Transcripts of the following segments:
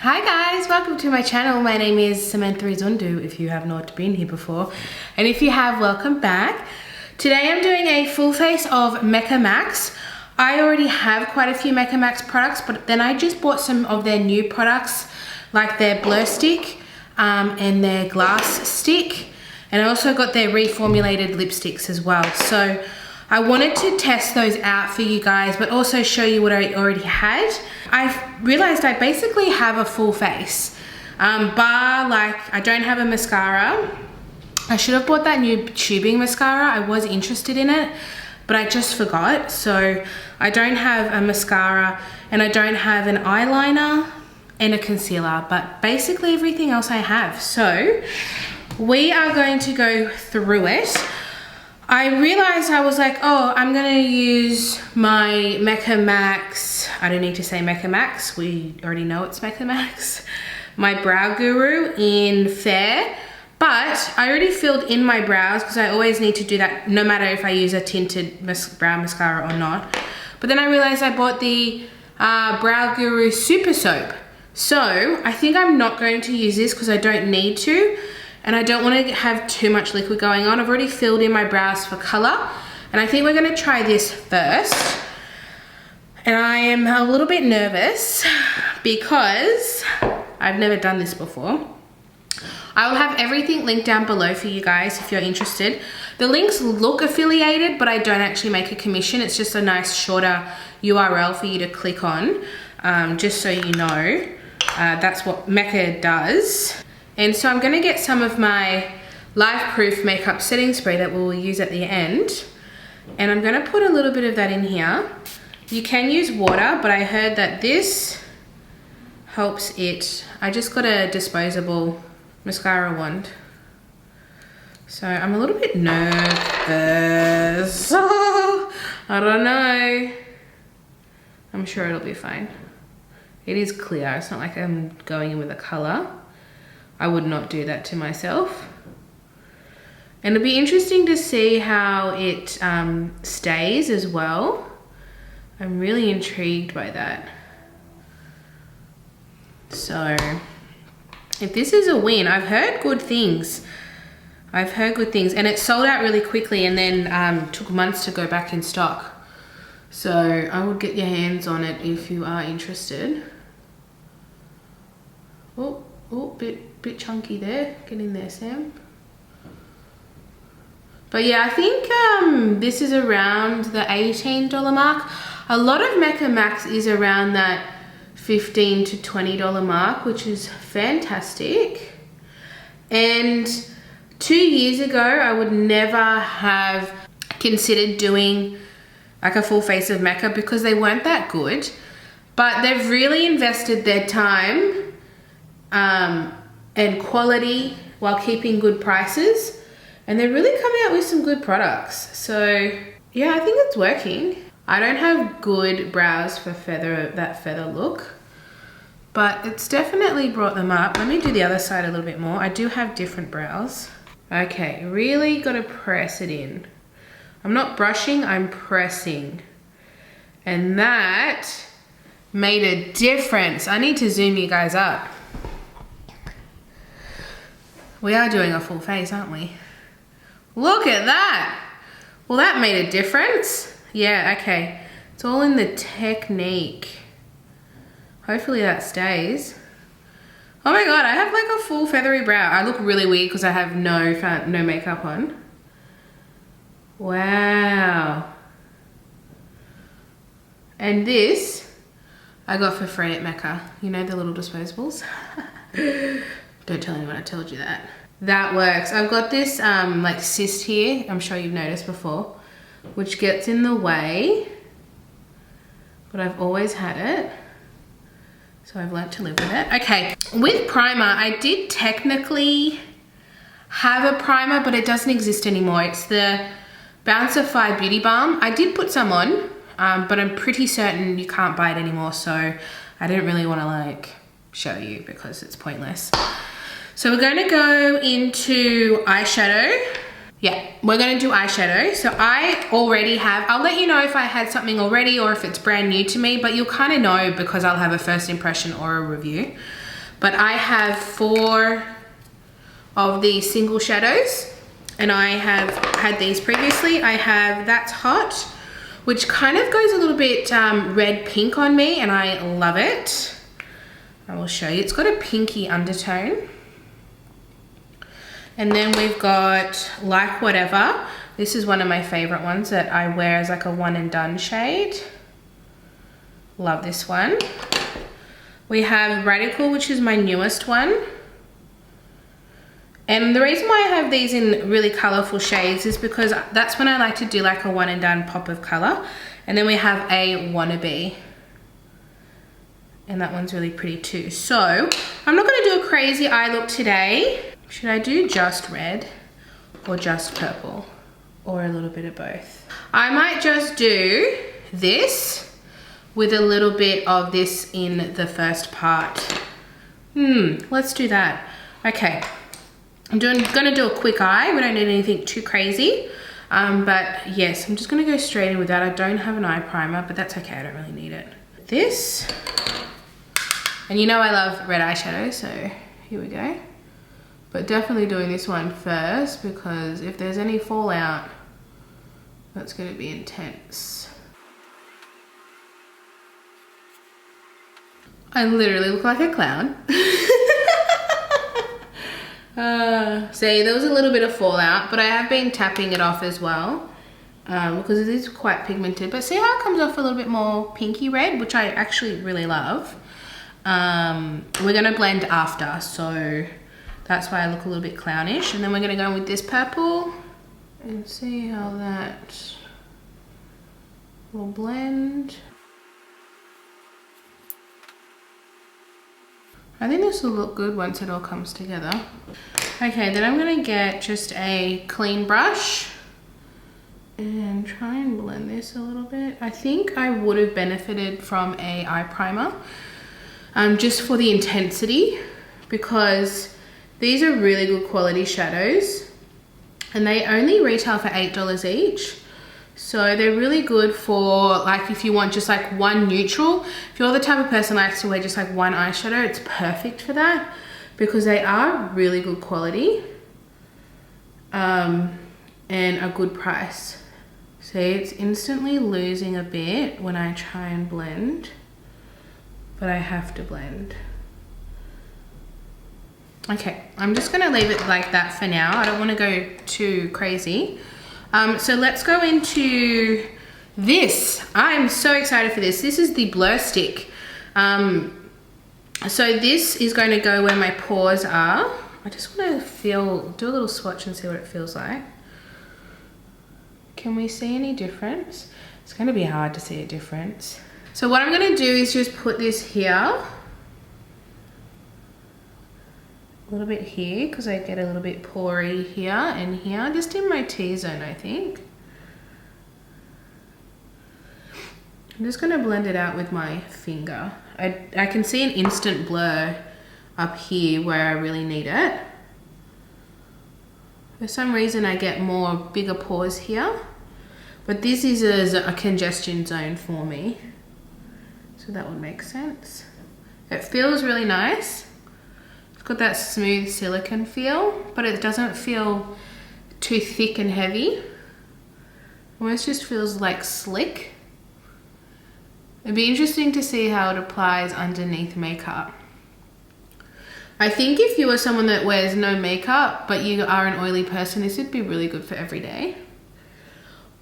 Hi guys, welcome to my channel. My name is Samantha Izundu if you have not been here before. And if you have, welcome back. Today I'm doing a full face of Mecca Max. I already have quite a few Mecca Max products, but then I just bought some of their new products like their blur stick and their glass stick. And I also got their reformulated lipsticks as well. So I wanted to test those out for you guys, but also show you what I already had. I've realized I basically have a full face, bar like I don't have a mascara. I should have bought that new tubing mascara. I was interested in it, but I just forgot. So I don't have a mascara and I don't have an eyeliner and a concealer, but basically everything else I have. So we are going to go through it. I realized I was like, oh, I'm gonna use my Mecca Max. I don't need to say Mecca Max. We already know it's Mecca Max. My Brow Guru in Fair. But I already filled in my brows because I always need to do that no matter if I use a tinted brow mascara or not. But then I realized I bought the Brow Guru Super Soap. So I think I'm not going to use this because I don't need to. And I don't want to have too much liquid going on. I've already filled in my brows for color. And I think we're going to try this first. And I am a little bit nervous because I've never done this before. I will have everything linked down below for you guys if you're interested. The links look affiliated, but I don't actually make a commission. It's just a nice shorter URL for you to click on, just so you know. That's what Mecca does. And so I'm going to get some of my Lifeproof makeup setting spray that we'll use at the end. And I'm going to put a little bit of that in here. You can use water, but I heard that this helps it. I just got a disposable mascara wand. So I'm a little bit nervous. I don't know. I'm sure it'll be fine. It is clear. It's not like I'm going in with a color. I would not do that to myself. And it'll be interesting to see how it stays as well. I'm really intrigued by that. So if this is a win, I've heard good things. I've heard good things, and it sold out really quickly and then took months to go back in stock. So I would get your hands on it if you are interested. Oh, bit chunky there. Get in there, Sam. But yeah, I think this is around the $18 mark. A lot of Mecca Max is around that $15 to $20 mark, which is fantastic. And 2 years ago, I would never have considered doing like a full face of Mecca because they weren't that good. But they've really invested their time and quality while keeping good prices, and they're really coming out with some good products. So yeah, I think it's working. I don't have good brows for that feather look, but it's definitely brought them up. Let me do the other side a little bit more. I do have different brows. Okay, really gotta press it in. I'm not brushing, I'm pressing, and that made a difference. I need to zoom you guys up. We are doing a full face, aren't we? Look at that. Well, that made a difference. Yeah, okay. It's all in the technique. Hopefully that stays. Oh my God, I have like a full feathery brow. I look really weird because I have no makeup on. Wow. And this I got for free at Mecca. You know, the little disposables? Don't tell anyone I told you that. That works. I've got this like cyst here, I'm sure you've noticed before, which gets in the way, but I've always had it. So I've learnt to live with it. Okay, with primer, I did technically have a primer, but it doesn't exist anymore. It's the Bounceify Beauty Balm. I did put some on, but I'm pretty certain you can't buy it anymore, so I didn't really want to like show you because it's pointless. So we're going to go into eyeshadow. Yeah, we're going to do eyeshadow. So I already have, I'll let you know if I had something already or if it's brand new to me, but you'll kind of know because I'll have a first impression or a review. but I have 4 of these single shadows, and I have had these previously. I have That's Hot, which kind of goes a little bit red pink on me, and I love it. I will show you. It's got a pinky undertone. And then we've got Like Whatever. This is one of my favorite ones that I wear as like a one and done shade. Love this one. We have Radical, which is my newest one. And the reason why I have these in really colorful shades is because that's when I like to do like a one and done pop of color. And then we have a Wannabe. And that one's really pretty too. So I'm not gonna do a crazy eye look today. Should I do just red or just purple or a little bit of both? I might just do this with a little bit of this in the first part. Let's do that. Okay. I'm gonna do a quick eye. We don't need anything too crazy. But yes, I'm just gonna go straight in with that. I don't have an eye primer, but that's okay, I don't really need it. This, and you know I love red eyeshadow, so here we go. But definitely doing this one first, because if there's any fallout, that's gonna be intense. I literally look like a clown. See, there was a little bit of fallout, but I have been tapping it off as well because it is quite pigmented. But see how it comes off a little bit more pinky red, which I actually really love. We're gonna blend after, so that's why I look a little bit clownish. And then we're gonna go in with this purple and see how that will blend. I think this will look good once it all comes together. Okay, then I'm gonna get just a clean brush and try and blend this a little bit. I think I would have benefited from a eye primer just for the intensity, because these are really good quality shadows and they only retail for $8 each. So they're really good for like if you want just like one neutral. If you're the type of person that likes to wear just like one eyeshadow, it's perfect for that because they are really good quality and a good price. See, it's instantly losing a bit when I try and blend, but I have to blend. Okay, I'm just gonna leave it like that for now. I don't wanna go too crazy. So let's go into this. I'm so excited for this. This is the Blur Stick. So this is going to go where my pores are. I just want to do a little swatch and see what it feels like. Can we see any difference? It's going to be hard to see a difference. So what I'm going to do is just put this here. A little bit here because I get a little bit pory here and here, just in my T-zone, I think. I'm just going to blend it out with my finger. I can see an instant blur up here where I really need it. For some reason I get more bigger pores here, but this is a congestion zone for me. So that would make sense. It feels really nice. It's got that smooth silicone feel, but it doesn't feel too thick and heavy. Almost just feels like slick. It'd be interesting to see how it applies underneath makeup. I think if you are someone that wears no makeup, but you are an oily person, this would be really good for every day.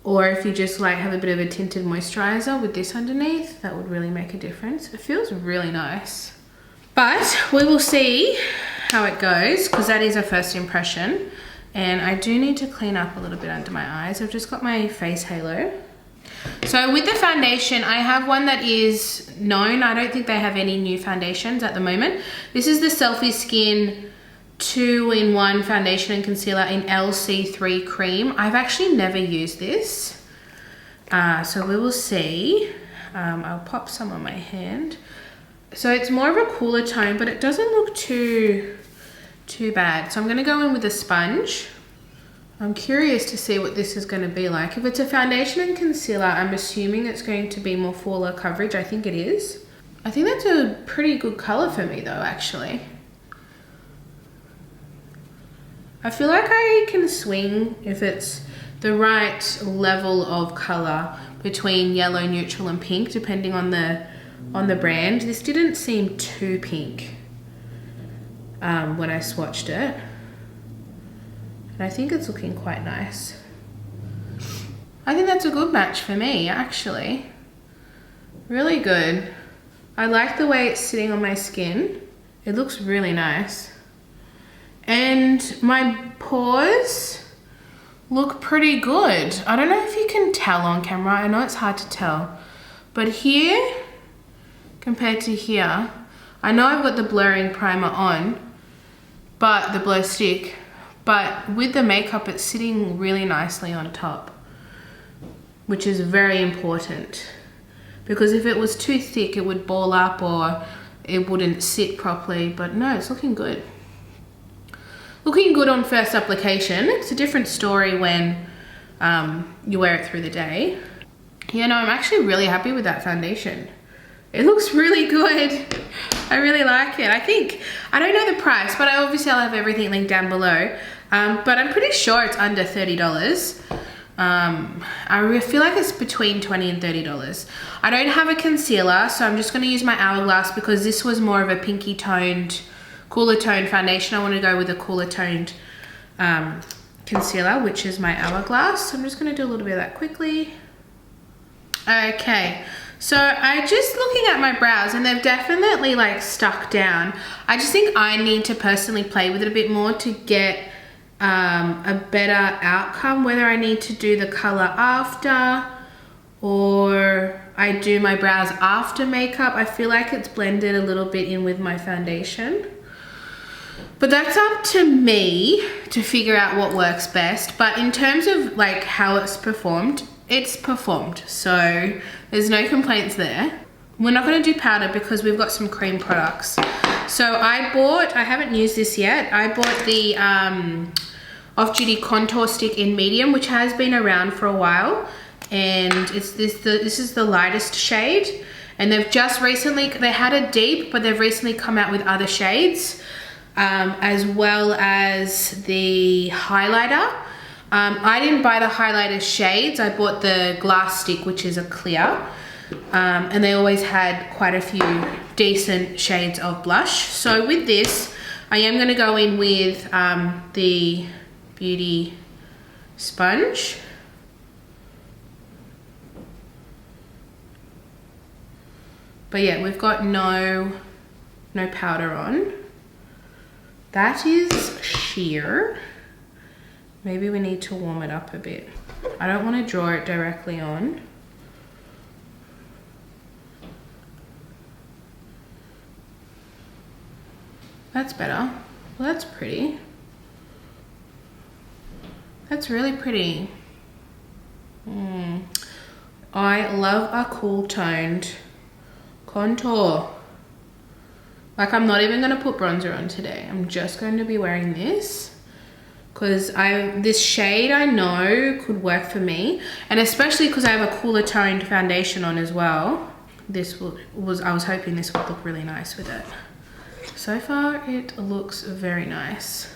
Or if you just like have a bit of a tinted moisturizer with this underneath, that would really make a difference. It feels really nice. But we will see how it goes because that is a first impression. And I do need to clean up a little bit under my eyes. I've just got my face halo. So with the foundation, I have one that is known. I don't think they have any new foundations at the moment. This is the Selfie Skin 2-in-1 foundation and concealer in LC3 cream. I've actually never used this. So we will see. I'll pop some on my hand. So it's more of a cooler tone, but it doesn't look too bad. So I'm gonna go in with a sponge. I'm curious to see what this is going to be like. If it's a foundation and concealer, I'm assuming it's going to be more fuller coverage. I think it is. I think that's a pretty good color for me though, actually. I feel like I can swing if it's the right level of color between yellow, neutral and pink, depending on the brand. This didn't seem too pink when I swatched it. And I think it's looking quite nice. I think that's a good match for me, actually. Really good. I like the way it's sitting on my skin. It looks really nice. And my pores look pretty good. I don't know if you can tell on camera. I know it's hard to tell. But here, compared to here, I know I've got the blurring primer on, but the blur stick, but with the makeup, it's sitting really nicely on top, which is very important. Because if it was too thick, it would ball up or it wouldn't sit properly. But no, it's looking good. Looking good on first application. It's a different story when you wear it through the day. Yeah, no, I'm actually really happy with that foundation. It looks really good. I really like it. I don't know the price, but I'll have everything linked down below. But I'm pretty sure it's under $30. I feel like it's between $20 and $30. I don't have a concealer, so I'm just going to use my Hourglass because this was more of a pinky toned, cooler toned foundation. I want to go with a cooler toned concealer, which is my Hourglass. So I'm just going to do a little bit of that quickly. Okay, so I just looking at my brows and they've definitely like stuck down. I just think I need to personally play with it a bit more to get a better outcome, whether I need to do the color after or I do my brows after makeup. I feel like it's blended a little bit in with my foundation, but that's up to me to figure out what works best. But in terms of like how it's performed, so there's no complaints there. We're not going to do powder because we've got some cream products. So I haven't used this yet. I bought the Off Duty Contour Stick in medium, which has been around for a while. And this is the lightest shade. And they've just recently, they had a deep, but they've recently come out with other shades, as well as the highlighter. I didn't buy the highlighter shades. I bought the glass stick, which is a clear. And they always had quite a few decent shades of blush. So with this, I am going to go in with the Beauty Sponge. But yeah, we've got no powder on. That is sheer. Maybe we need to warm it up a bit. I don't want to draw it directly on. That's better. Well, that's pretty. That's really pretty. I love a cool toned contour. Like, I'm not even going to put bronzer on today. I'm just going to be wearing this because this shade I know could work for me, and especially because I have a cooler toned foundation on as well. I was hoping this would look really nice with it. So far it looks very nice.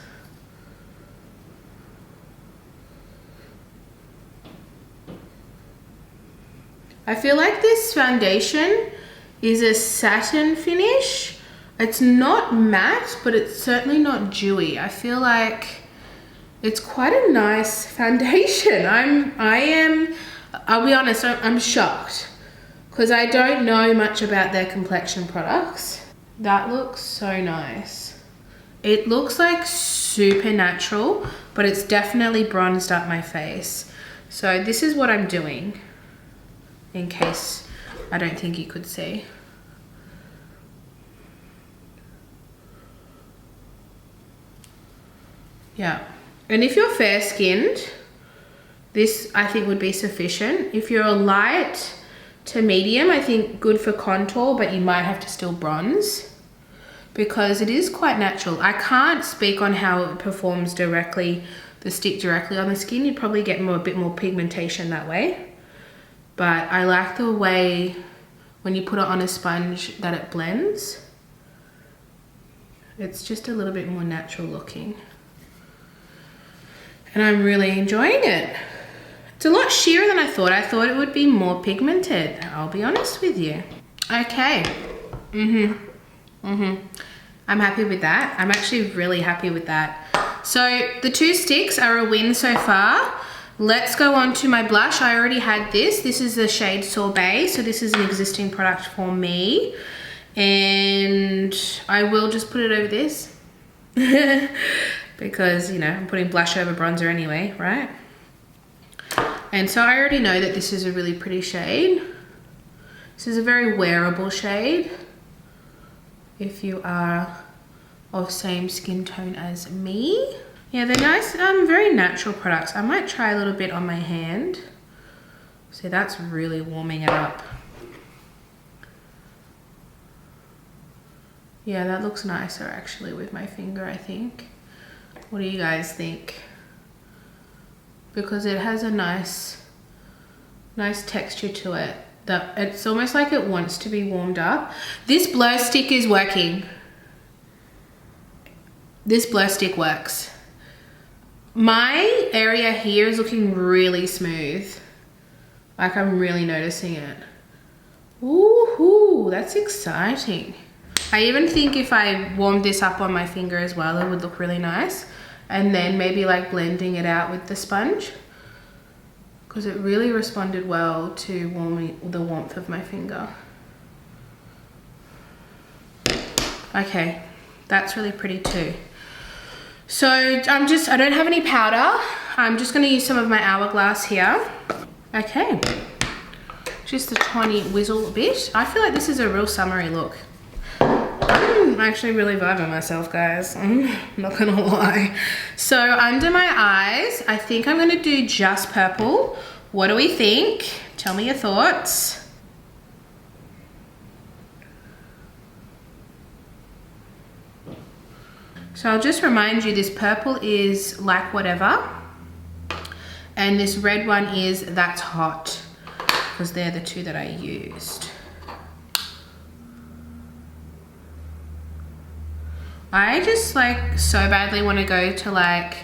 I feel like this foundation is a satin finish. It's not matte, but it's certainly not dewy. I feel like it's quite a nice foundation. I'll be honest, I'm shocked because I don't know much about their complexion products. That looks so nice. It looks like super natural, but it's definitely bronzed up my face. So this is what I'm doing, in case I don't think you could see. Yeah, and if you're fair skinned, this I think would be sufficient. If you're a light to medium, I think good for contour, but you might have to still bronze because it is quite natural. I can't speak on how it performs directly, the stick directly on the skin. You'd probably get a bit more pigmentation that way. But I like the way when you put it on a sponge that it blends. It's just a little bit more natural looking. and I'm really enjoying it. It's a lot sheerer than I thought. I thought it would be more pigmented, I'll be honest with you. Okay. I'm happy with that. I'm actually really happy with that. So the 2 sticks are a win so far. Let's go on to my blush. I already had this. This is the shade Sorbet. So this is an existing product for me. And I will just put it over this. Because, you know, I'm putting blush over bronzer anyway, right? And so I already know that this is a really pretty shade. This is a very wearable shade if you are of same skin tone as me. Yeah, they're nice, very natural products. I might try a little bit on my hand. See, that's really warming it up. Yeah, that looks nicer actually with my finger, I think. What do you guys think? Because it has a nice texture to it. It's almost like it wants to be warmed up. This blur stick is working. This blur stick works. My area here is looking really smooth. Like I'm really noticing it. Ooh, that's exciting. I even think if I warmed this up on my finger as well, it would look really nice. And then maybe like blending it out with the sponge, because it really responded well to the warmth of my finger. Okay, that's really pretty too. So I don't have any powder. I'm just gonna use some of my Hourglass here. Okay, just a tiny whizzle bit. I feel like this is a real summery look. I'm actually really vibing myself, guys. I'm not gonna lie. So under my eyes, I think I'm gonna do just purple. What do we think? Tell me your thoughts. So I'll just remind you, this purple is Like Whatever, and this red one is That's Hot, because they're the 2 that I used. I just like so badly want to go to like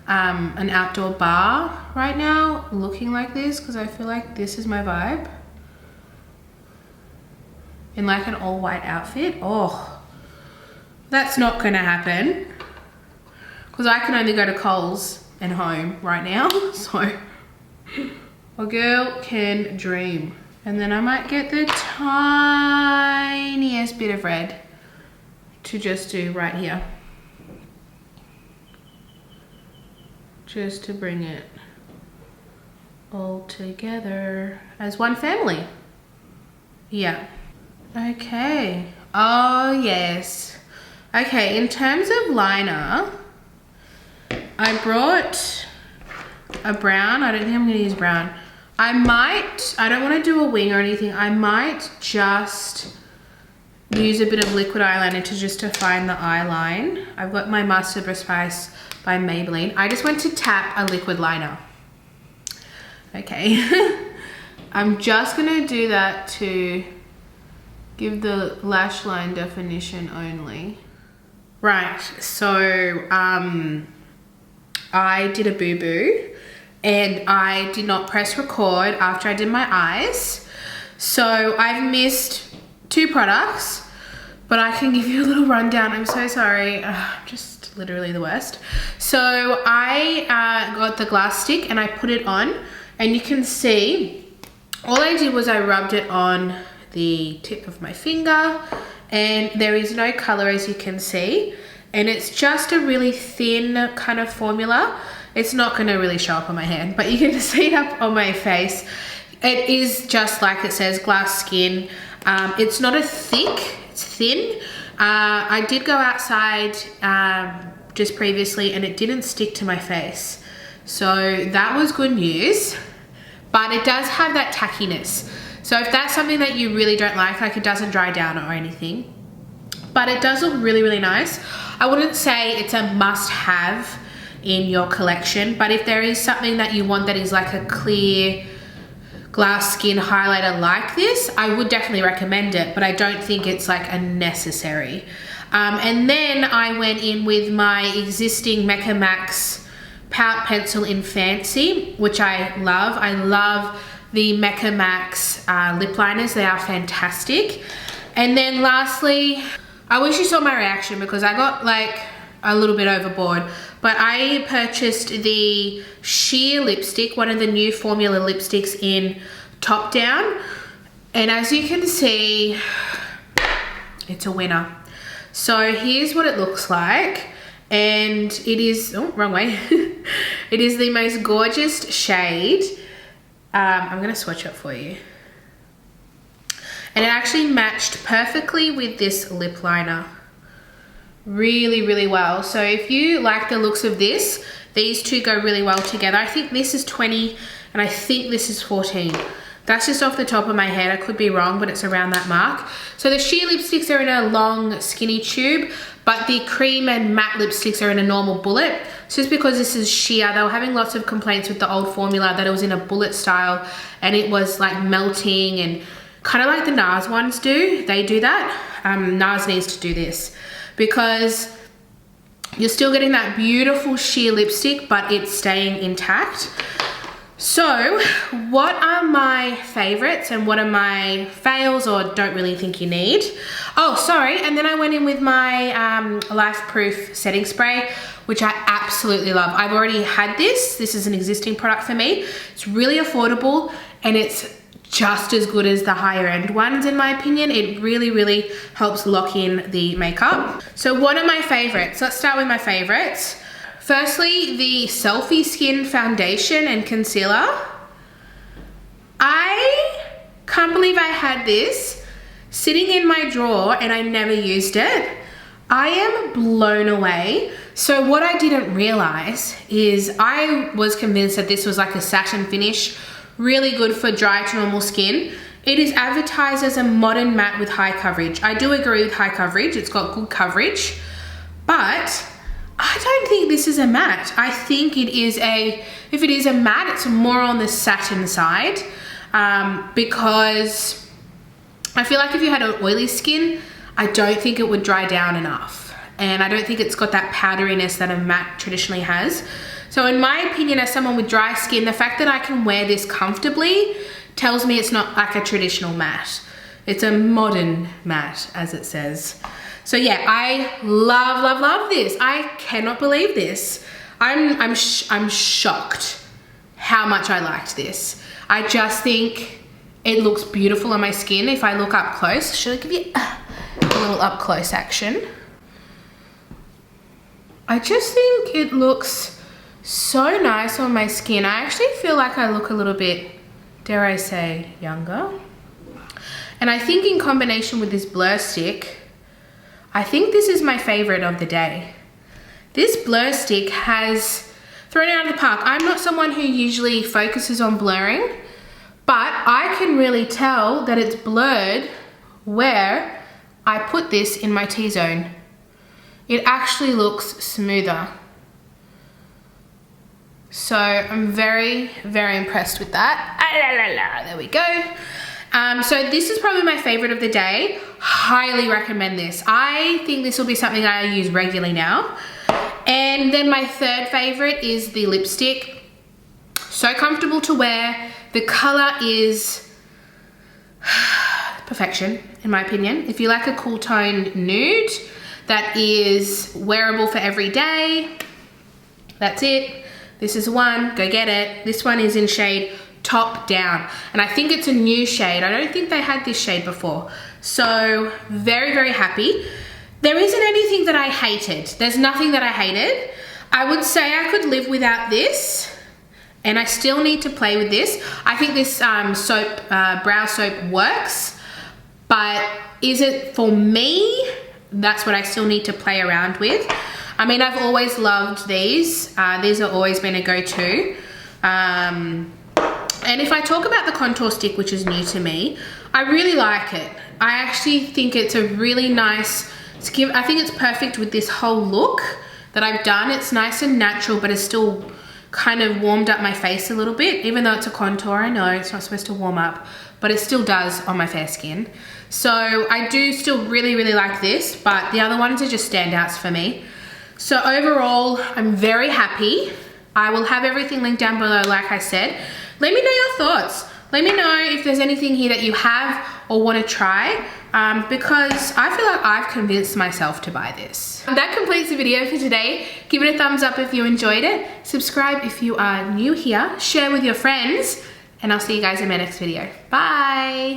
an outdoor bar right now looking like this, because I feel like this is my vibe. In like an all white outfit. Oh, that's not gonna happen, because I can only go to Coles and home right now. So a girl can dream. And then I might get the tiniest bit of red to just do right here, just to bring it all together as one family. Yeah. Okay. Oh yes. Okay, in terms of liner, I brought a brown. I don't think I'm gonna use brown. I don't want to do a wing or anything. I might just use a bit of liquid eyeliner to just define the eye line. I've got my Master Spice by Maybelline. I just went to tap a liquid liner. Okay. I'm just gonna do that to give the lash line definition only. Right, so I did a boo-boo and I did not press record after I did my eyes. So I've missed 2 products, but I can give you a little rundown. I'm so sorry. I'm just literally the worst. So I got the glass stick and I put it on, and you can see all I did was I rubbed it on the tip of my finger, and there is no color, as you can see, and it's just a really thin kind of formula. It's not going to really show up on my hand, but you can see it up on my face. It is just like it says, glass skin. It's not a thick, it's thin. I did go outside just previously and it didn't stick to my face, so that was good news. But it does have that tackiness, so if that's something that you really don't like it doesn't dry down or anything, but it does look really, really nice. I wouldn't say it's a must-have in your collection, but if there is something that you want that is like a clear glass skin highlighter like this, I would definitely recommend it, but I don't think it's like a necessary. And then I went in with my existing Mecca Max Pout Pencil in Fancy, which I love. I love the Mecca Max lip liners. They are fantastic. And then lastly, I wish you saw my reaction because I got like a little bit overboard, but I purchased the sheer lipstick, one of the new formula lipsticks in Top Down. And as you can see, it's a winner. So here's what it looks like. And it is, oh, wrong way. It is the most gorgeous shade. I'm gonna swatch it for you. And it actually matched perfectly with this lip liner. Really, really well. So if you like the looks of this, these two go really well together. I think this is 20 and I think this is 14. That's just off the top of my head. I could be wrong, but it's around that mark. So the sheer lipsticks are in a long skinny tube, but the cream and matte lipsticks are in a normal bullet. So just because this is sheer, they were having lots of complaints with the old formula that it was in a bullet style and it was like melting and kind of like the NARS ones do. They do that. NARS needs to do this because you're still getting that beautiful sheer lipstick, but it's staying intact. So what are my favorites and what are my fails or don't really think you need? Oh, sorry. And then I went in with my Lifeproof setting spray, which I absolutely love. I've already had this. This is an existing product for me. It's really affordable and it's just as good as the higher end ones in my opinion. It really, really helps lock in the makeup. So what are my favorites? Let's start with my favorites. Firstly, the Selfie Skin Foundation and Concealer. I can't believe I had this sitting in my drawer and I never used it. I am blown away. So what I didn't realize is I was convinced that this was like a satin finish, really good for dry to normal skin. It is advertised as a modern matte with high coverage. I do agree with high coverage. It's got good coverage, but I don't think this is a matte. I think it is if it is a matte, it's more on the satin side because I feel like if you had an oily skin, I don't think it would dry down enough. And I don't think it's got that powderiness that a matte traditionally has. So in my opinion, as someone with dry skin, the fact that I can wear this comfortably tells me it's not like a traditional matte. It's a modern matte, as it says. So yeah, I love, love, love this. I cannot believe this. I'm shocked how much I liked this. I just think it looks beautiful on my skin if I look up close. Should I give you a little up close action? I just think it looks so nice on my skin. I actually feel like I look a little bit, dare I say, younger. And I think in combination with this blur stick, I think this is my favorite of the day. This blur stick has thrown it out of the park. I'm not someone who usually focuses on blurring, but I can really tell that it's blurred where I put this in my T-zone. It actually looks smoother. So I'm very, very impressed with that. There we go. So this is probably my favorite of the day. Highly recommend this. I think this will be something I use regularly now. And then my third favorite is the lipstick. So comfortable to wear. The color is perfection, in my opinion. If you like a cool tone nude that is wearable for every day, that's it. This is one, go get it. This one is in shade Top Down, and I think it's a new shade. I don't think they had this shade before. So very, very happy. There isn't anything that I hated. There's nothing that I hated. I would say I could live without this, and I still need to play with this. I think this brow soap works, but is it for me? That's what I still need to play around with. I mean, I've always loved these. These have always been a go-to. And if I talk about the contour stick, which is new to me, I really like it. I actually think it's a really nice, I think it's perfect with this whole look that I've done. It's nice and natural, but it's still kind of warmed up my face a little bit. Even though it's a contour, I know it's not supposed to warm up, but it still does on my fair skin. So I do still really, really like this, but the other ones are just standouts for me. So overall, I'm very happy. I will have everything linked down below like I said. Let me know your thoughts. Let me know if there's anything here that you have or want to try, because I feel like I've convinced myself to buy this. That completes the video for today. Give it a thumbs up if you enjoyed it. Subscribe if you are new here. Share with your friends. And I'll see you guys in my next video. Bye.